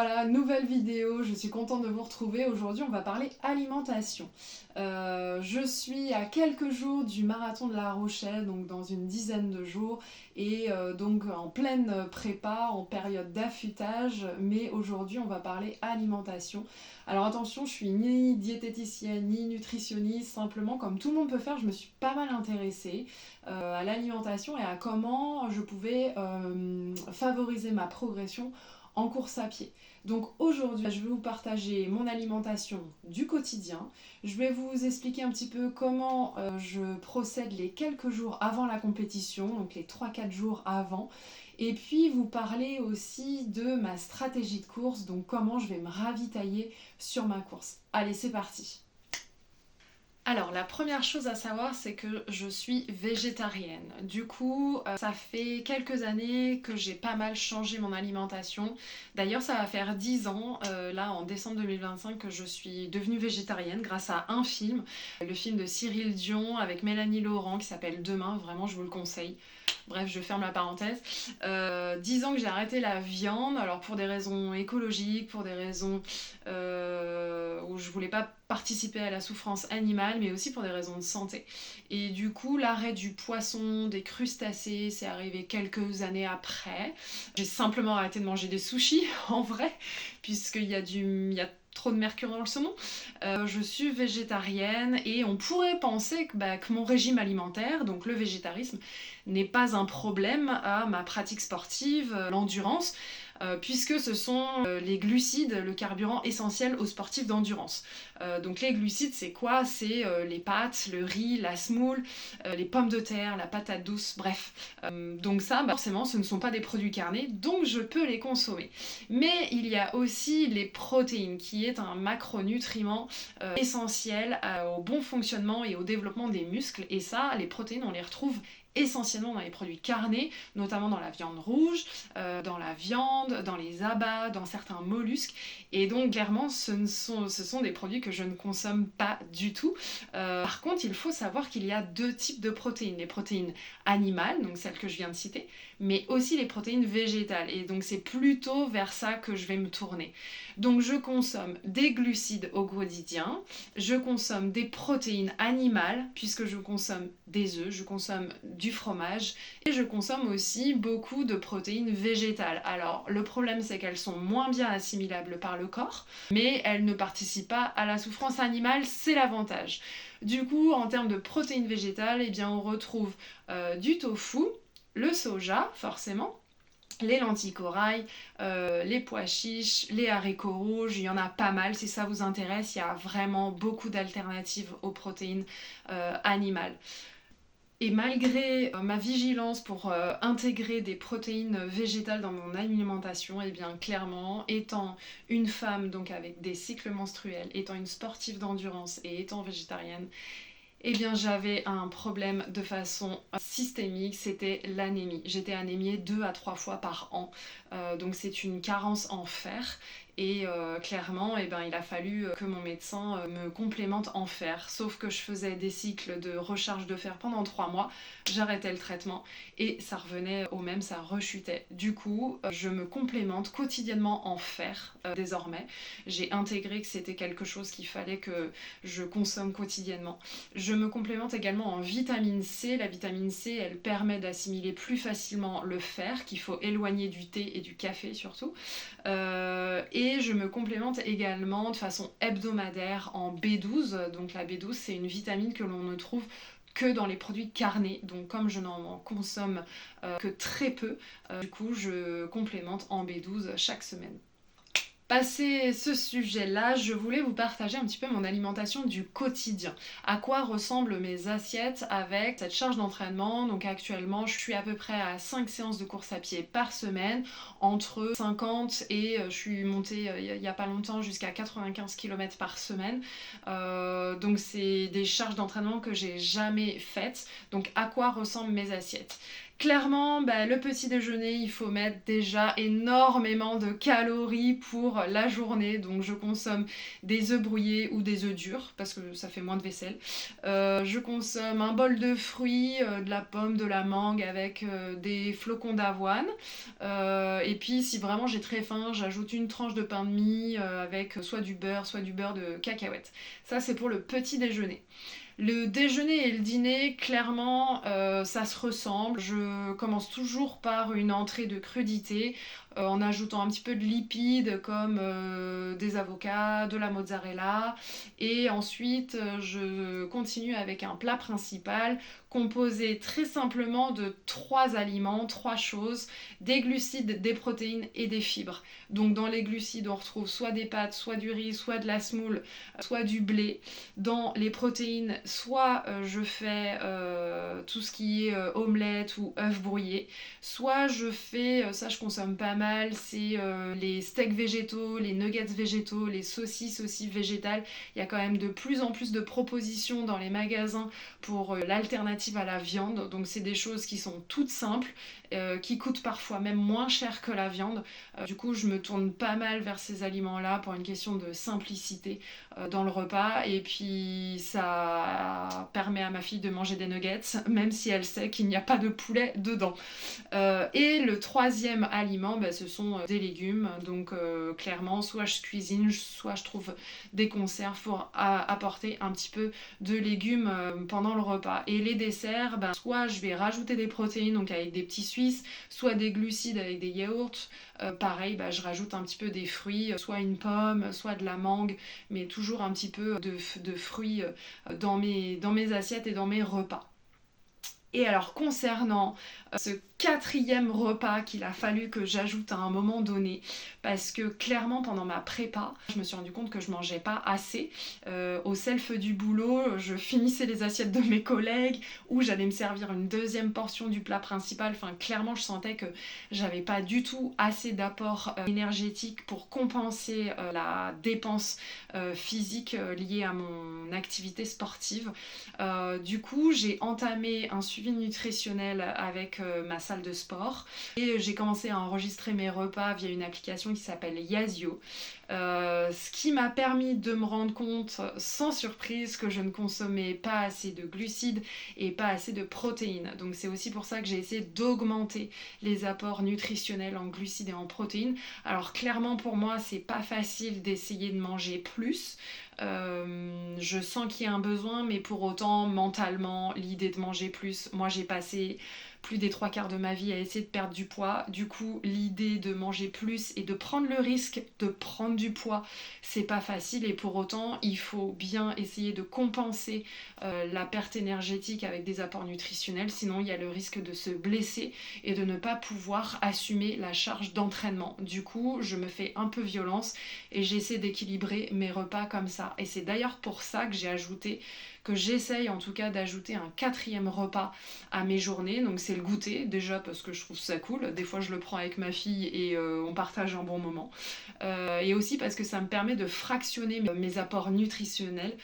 Voilà, nouvelle vidéo, je suis contente de vous retrouver. Aujourd'hui, on va parler alimentation. Je suis à quelques jours du marathon de La Rochelle, donc dans une dizaine de jours, et donc en pleine prépa, en période d'affûtage, mais aujourd'hui, on va parler alimentation. Alors attention, je suis ni diététicienne, ni nutritionniste, simplement comme tout le monde peut faire, je me suis pas mal intéressée à l'alimentation et à comment je pouvais favoriser ma progression en course à pied. Donc aujourd'hui, je vais vous partager mon alimentation du quotidien. Je vais vous expliquer un petit peu comment je procède les quelques jours avant la compétition, donc les 3-4 jours avant. Et puis vous parler aussi de ma stratégie de course, donc comment je vais me ravitailler sur ma course. Allez, c'est parti! Alors, la première chose à savoir, c'est que je suis végétarienne. Du coup, ça fait quelques années que j'ai pas mal changé mon alimentation. D'ailleurs, ça va faire 10 ans, là en décembre 2025, que je suis devenue végétarienne grâce à un film, le film de Cyril Dion avec Mélanie Laurent qui s'appelle Demain. Vraiment, je vous le conseille. Bref, je ferme la parenthèse. 10 ans que j'ai arrêté la viande, alors pour des raisons écologiques, pour des raisons où je voulais pas participer à la souffrance animale, mais aussi pour des raisons de santé. Et du coup, l'arrêt du poisson, des crustacés, c'est arrivé quelques années après. J'ai simplement arrêté de manger des sushis, en vrai, puisqu'il y a trop de mercure dans le saumon. Je suis végétarienne et on pourrait penser que mon régime alimentaire, donc le végétarisme, n'est pas un problème à ma pratique sportive, l'endurance, puisque ce sont les glucides, le carburant essentiel aux sportifs d'endurance. Donc les glucides, c'est quoi? C'est les pâtes, le riz, la semoule, les pommes de terre, la patate douce, bref. Donc ça, forcément, ce ne sont pas des produits carnés, donc je peux les consommer. Mais il y a aussi les protéines, qui est un macronutriment essentiel au bon fonctionnement et au développement des muscles. Et ça, les protéines, on les retrouve essentiellement dans les produits carnés, notamment dans la viande rouge, dans la viande, dans les abats, dans certains mollusques. Et donc clairement, ce sont des produits que je ne consomme pas du tout. Par contre, il faut savoir qu'il y a deux types de protéines. Les protéines animales, donc celles que je viens de citer, mais aussi les protéines végétales. Et donc c'est plutôt vers ça que je vais me tourner. Donc je consomme des glucides au quotidien, je consomme des protéines animales, puisque je consomme des œufs, je consomme du fromage, et je consomme aussi beaucoup de protéines végétales. Alors le problème, c'est qu'elles sont moins bien assimilables par le corps, mais elles ne participent pas à la souffrance animale, c'est l'avantage. Du coup, en termes de protéines végétales, eh bien, on retrouve du tofu, le soja, forcément, les lentilles corail, les pois chiches, les haricots rouges, il y en a pas mal. Si ça vous intéresse, il y a vraiment beaucoup d'alternatives aux protéines animales. Et malgré ma vigilance pour intégrer des protéines végétales dans mon alimentation, et bien clairement, étant une femme donc avec des cycles menstruels, étant une sportive d'endurance et étant végétarienne, eh bien j'avais un problème de façon systémique, c'était l'anémie. J'étais anémiée 2 à 3 fois par an, donc c'est une carence en fer. Et clairement, eh ben, il a fallu que mon médecin me complémente en fer. Sauf que je faisais des cycles de recharge de fer pendant 3 mois, j'arrêtais le traitement et ça revenait au même, ça rechutait. Du coup, je me complémente quotidiennement en fer désormais. J'ai intégré que c'était quelque chose qu'il fallait que je consomme quotidiennement. Je me complémente également en vitamine C. La vitamine C, elle permet d'assimiler plus facilement le fer, qu'il faut éloigner du thé et du café surtout. Et je me complémente également de façon hebdomadaire en B12. Donc la B12, c'est une vitamine que l'on ne trouve que dans les produits carnés. Donc comme je n'en consomme que très peu, du coup je complémente en B12 chaque semaine. Passé ce sujet-là, je voulais vous partager un petit peu mon alimentation du quotidien. À quoi ressemblent mes assiettes avec cette charge d'entraînement. Donc actuellement, je suis à peu près à 5 séances de course à pied par semaine, entre 50 et je suis montée il n'y a pas longtemps jusqu'à 95 km par semaine. Donc c'est des charges d'entraînement que j'ai jamais faites. Donc à quoi ressemblent mes assiettes? Clairement, le petit déjeuner, il faut mettre déjà énormément de calories pour la journée. Donc je consomme des œufs brouillés ou des œufs durs parce que ça fait moins de vaisselle. Je consomme un bol de fruits, de la pomme, de la mangue avec des flocons d'avoine. Et puis si vraiment j'ai très faim, j'ajoute une tranche de pain de mie avec soit du beurre de cacahuète. Ça c'est pour le petit déjeuner. Le déjeuner et le dîner, clairement, ça se ressemble. Je commence toujours par une entrée de crudité en ajoutant un petit peu de lipides comme des avocats, de la mozzarella. Et ensuite, je continue avec un plat principal composé très simplement de 3 aliments, 3 choses, des glucides, des protéines et des fibres. Donc dans les glucides, on retrouve soit des pâtes, soit du riz, soit de la semoule, soit du blé. Dans les protéines, soit je fais tout ce qui est omelette ou œuf brouillé, soit je fais, ça je consomme pas mal, c'est les steaks végétaux, les nuggets végétaux, les saucisses aussi végétales. Il y a quand même de plus en plus de propositions dans les magasins pour l'alternative à la viande. Donc c'est des choses qui sont toutes simples, qui coûtent parfois même moins cher que la viande. Du coup, je me tourne pas mal vers ces aliments-là pour une question de simplicité dans le repas. Et puis ça permet à ma fille de manger des nuggets, même si elle sait qu'il n'y a pas de poulet dedans. Et le troisième aliment, ce sont des légumes. Donc clairement, soit je cuisine, soit je trouve des conserves pour apporter un petit peu de légumes pendant le repas. Et les desserts, soit je vais rajouter des protéines, donc avec des petits suisses, soit des glucides avec des yaourts. Pareil, je rajoute un petit peu des fruits, soit une pomme, soit de la mangue, mais toujours un petit peu de fruits dans mes assiettes et dans mes repas. Et alors concernant ce 4e repas qu'il a fallu que j'ajoute à un moment donné, parce que clairement pendant ma prépa, je me suis rendu compte que je mangeais pas assez. Au self du boulot, je finissais les assiettes de mes collègues ou j'allais me servir une deuxième portion du plat principal. Enfin clairement je sentais que j'avais pas du tout assez d'apport énergétique pour compenser la dépense physique liée à mon activité sportive. Du coup j'ai entamé un suivi nutritionnel avec ma salle de sport et j'ai commencé à enregistrer mes repas via une application qui s'appelle Yazio. Ce qui m'a permis de me rendre compte sans surprise que je ne consommais pas assez de glucides et pas assez de protéines. Donc c'est aussi pour ça que j'ai essayé d'augmenter les apports nutritionnels en glucides et en protéines. Alors clairement pour moi c'est pas facile d'essayer de manger plus. Je sens qu'il y a un besoin, mais pour autant mentalement l'idée de manger plus, moi j'ai passé plus des 3/4 de ma vie à essayer de perdre du poids. Du coup, l'idée de manger plus et de prendre le risque de prendre du poids, c'est pas facile. Et pour autant, il faut bien essayer de compenser la perte énergétique avec des apports nutritionnels. Sinon, il y a le risque de se blesser et de ne pas pouvoir assumer la charge d'entraînement. Du coup, je me fais un peu violence et j'essaie d'équilibrer mes repas comme ça. Et c'est d'ailleurs pour ça que j'essaye en tout cas d'ajouter un 4e repas à mes journées. Donc c'est le goûter, déjà parce que je trouve ça cool. Des fois je le prends avec ma fille et on partage un bon moment. Et aussi parce que ça me permet de fractionner mes apports nutritionnels.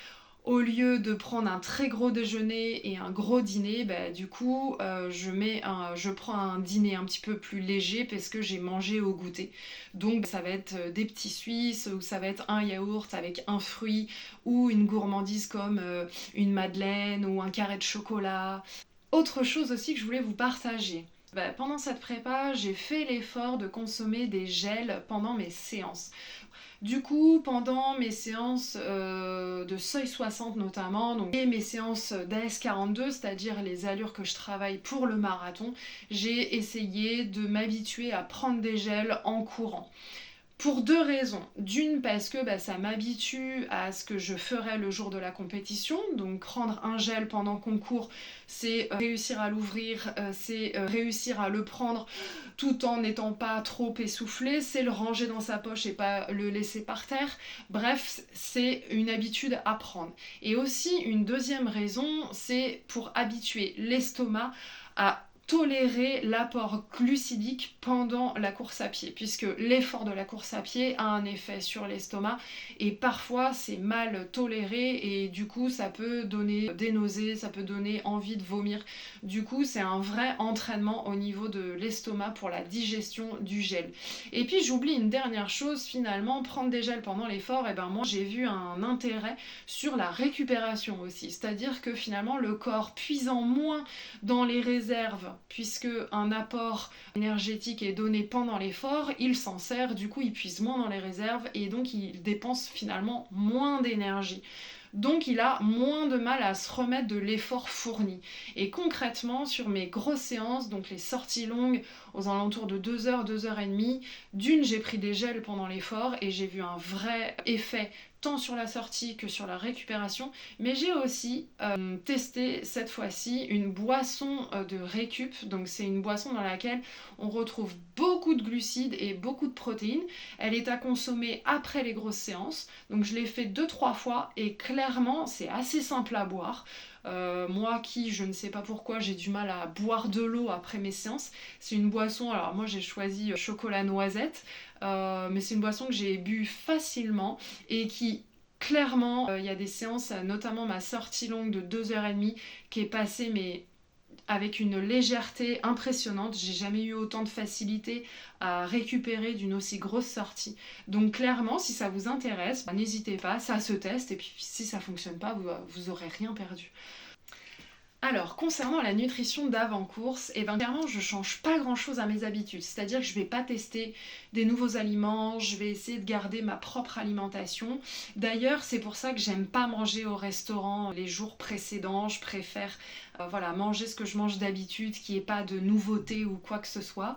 Au lieu de prendre un très gros déjeuner et un gros dîner, du coup, je prends un dîner un petit peu plus léger parce que j'ai mangé au goûter. Donc ça va être des petits suisses ou ça va être un yaourt avec un fruit ou une gourmandise comme une madeleine ou un carré de chocolat. Autre chose aussi que je voulais vous partager. Pendant cette prépa, j'ai fait l'effort de consommer des gels pendant mes séances. Du coup, pendant mes séances de seuil 60 notamment, et mes séances d'AS42, c'est-à-dire les allures que je travaille pour le marathon, j'ai essayé de m'habituer à prendre des gels en courant. Pour 2 raisons. D'une, parce que ça m'habitue à ce que je ferai le jour de la compétition. Donc prendre un gel pendant qu'on court, c'est réussir à l'ouvrir, c'est réussir à le prendre tout en n'étant pas trop essoufflé, c'est le ranger dans sa poche et pas le laisser par terre. Bref, c'est une habitude à prendre. Et aussi une deuxième raison, c'est pour habituer l'estomac à tolérer l'apport glucidique pendant la course à pied, puisque l'effort de la course à pied a un effet sur l'estomac et parfois c'est mal toléré et du coup ça peut donner des nausées, ça peut donner envie de vomir. Du coup c'est un vrai entraînement au niveau de l'estomac pour la digestion du gel. Et puis j'oublie une dernière chose, finalement, prendre des gels pendant l'effort, et ben moi j'ai vu un intérêt sur la récupération aussi, c'est-à-dire que finalement le corps puisant moins dans les réserves, puisque un apport énergétique est donné pendant l'effort, il s'en sert, du coup il puise moins dans les réserves et donc il dépense finalement moins d'énergie. Donc il a moins de mal à se remettre de l'effort fourni. Et concrètement, sur mes grosses séances, donc les sorties longues aux alentours de 2 heures, 2 heures et demie, j'ai pris des gels pendant l'effort et j'ai vu un vrai effet tant sur la sortie que sur la récupération, mais j'ai aussi testé cette fois-ci une boisson de récup. Donc c'est une boisson dans laquelle on retrouve beaucoup de glucides et beaucoup de protéines. Elle est à consommer après les grosses séances, donc je l'ai fait 2-3 fois et clairement c'est assez simple à boire. Moi qui, je ne sais pas pourquoi, j'ai du mal à boire de l'eau après mes séances, c'est une boisson, alors moi j'ai choisi chocolat noisette, mais c'est une boisson que j'ai bu facilement et qui clairement, il y a des séances, notamment ma sortie longue de 2 heures et demie qui est passée mais avec une légèreté impressionnante. J'ai jamais eu autant de facilité à récupérer d'une aussi grosse sortie. Donc clairement, si ça vous intéresse, n'hésitez pas, ça se teste et puis si ça fonctionne pas, vous aurez rien perdu. Alors, concernant la nutrition d'avant-course, clairement, je change pas grand-chose à mes habitudes. C'est-à-dire que je vais pas tester des nouveaux aliments, je vais essayer de garder ma propre alimentation. D'ailleurs, c'est pour ça que j'aime pas manger au restaurant les jours précédents. Je préfère manger ce que je mange d'habitude, qu'il n'y ait pas de nouveauté ou quoi que ce soit,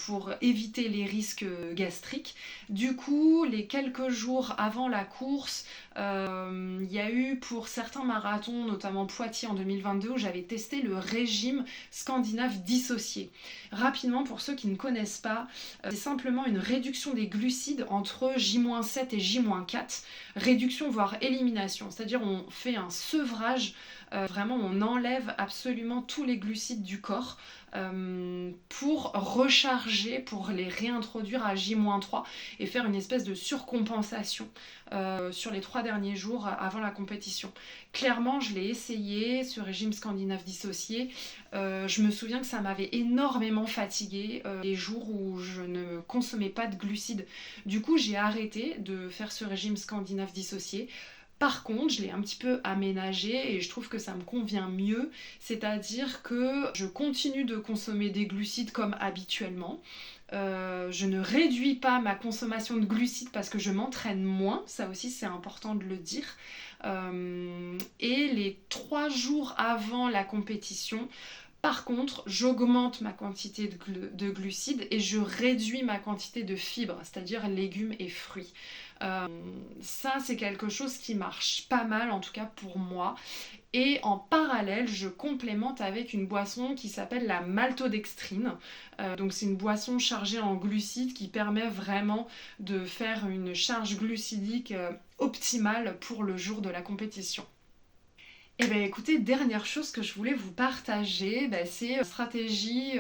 pour éviter les risques gastriques. Du coup, les quelques jours avant la course, il y a eu pour certains marathons, notamment Poitiers en 2022, où j'avais testé le régime scandinave dissocié. Rapidement, pour ceux qui ne connaissent pas, c'est simplement une réduction des glucides entre J-7 et J-4, réduction voire élimination, c'est-à-dire on fait un sevrage, vraiment on enlève absolument tous les glucides du corps pour recharger, pour les réintroduire à J-3 et faire une espèce de surcompensation sur les 3 derniers jours avant la compétition. Clairement, je l'ai essayé, ce régime scandinave dissocié. Je me souviens que ça m'avait énormément fatiguée les jours où je ne consommais pas de glucides. Du coup, j'ai arrêté de faire ce régime scandinave dissocié. Par contre, je l'ai un petit peu aménagé et je trouve que ça me convient mieux, c'est-à-dire que je continue de consommer des glucides comme habituellement. Je ne réduis pas ma consommation de glucides parce que je m'entraîne moins, ça aussi c'est important de le dire. Et les 3 jours avant la compétition, par contre, j'augmente ma quantité de glucides et je réduis ma quantité de fibres, c'est-à-dire légumes et fruits. Ça, c'est quelque chose qui marche pas mal, en tout cas pour moi. Et en parallèle, je complémente avec une boisson qui s'appelle la maltodextrine. Donc c'est une boisson chargée en glucides qui permet vraiment de faire une charge glucidique optimale pour le jour de la compétition. Et bien écoutez, dernière chose que je voulais vous partager, c'est une stratégie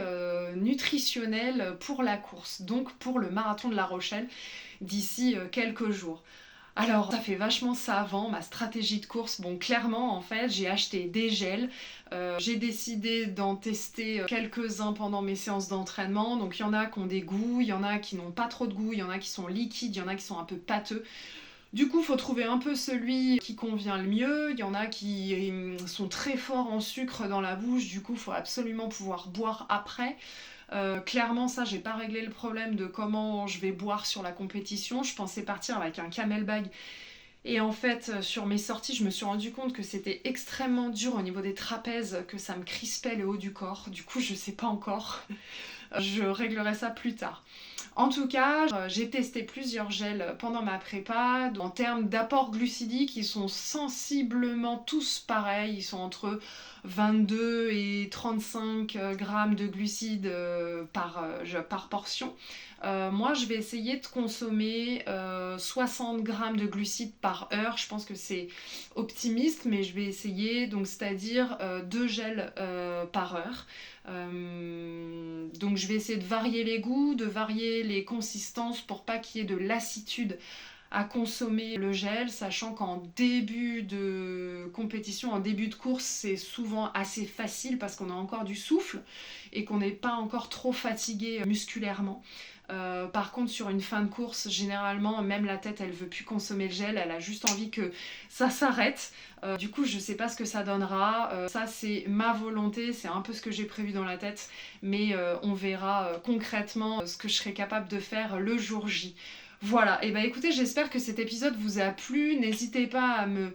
nutritionnelle pour la course, donc pour le marathon de La Rochelle d'ici quelques jours. Alors, ça fait vachement savant, ma stratégie de course. Bon, clairement, en fait, j'ai acheté des gels. J'ai décidé d'en tester quelques-uns pendant mes séances d'entraînement. Donc, il y en a qui ont des goûts, il y en a qui n'ont pas trop de goût, il y en a qui sont liquides, il y en a qui sont un peu pâteux. Du coup, il faut trouver un peu celui qui convient le mieux. Il y en a qui sont très forts en sucre dans la bouche. Du coup, il faut absolument pouvoir boire après. Clairement, ça, j'ai pas réglé le problème de comment je vais boire sur la compétition. Je pensais partir avec un camelback. Et en fait, sur mes sorties, je me suis rendu compte que c'était extrêmement dur au niveau des trapèzes, que ça me crispait le haut du corps. Du coup, je sais pas encore. Je réglerai ça plus tard. En tout cas, j'ai testé plusieurs gels pendant ma prépa. En termes d'apport glucidique, ils sont sensiblement tous pareils. Ils sont entre 22 et 35 grammes de glucides par portion. Moi, je vais essayer de consommer 60 grammes de glucides par heure. Je pense que c'est optimiste, mais je vais essayer, donc c'est-à-dire 2 gels par heure. Donc je vais essayer de varier les goûts, de varier les consistances pour pas qu'il y ait de lassitude à consommer le gel, sachant qu'en début de compétition, en début de course, c'est souvent assez facile parce qu'on a encore du souffle et qu'on n'est pas encore trop fatigué musculairement. Par contre, sur une fin de course, généralement, même la tête, elle veut plus consommer le gel, elle a juste envie que ça s'arrête. Du coup, je sais pas ce que ça donnera. Ça, c'est ma volonté, c'est un peu ce que j'ai prévu dans la tête, mais on verra concrètement ce que je serai capable de faire le jour J. Voilà, et bah écoutez, j'espère que cet épisode vous a plu. N'hésitez pas à me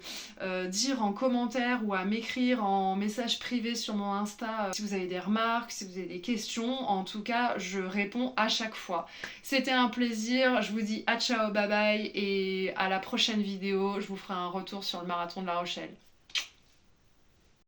dire en commentaire ou à m'écrire en message privé sur mon Insta si vous avez des remarques, si vous avez des questions. En tout cas, je réponds à chaque fois. C'était un plaisir, je vous dis à ciao, bye bye et à la prochaine vidéo. Je vous ferai un retour sur le marathon de La Rochelle.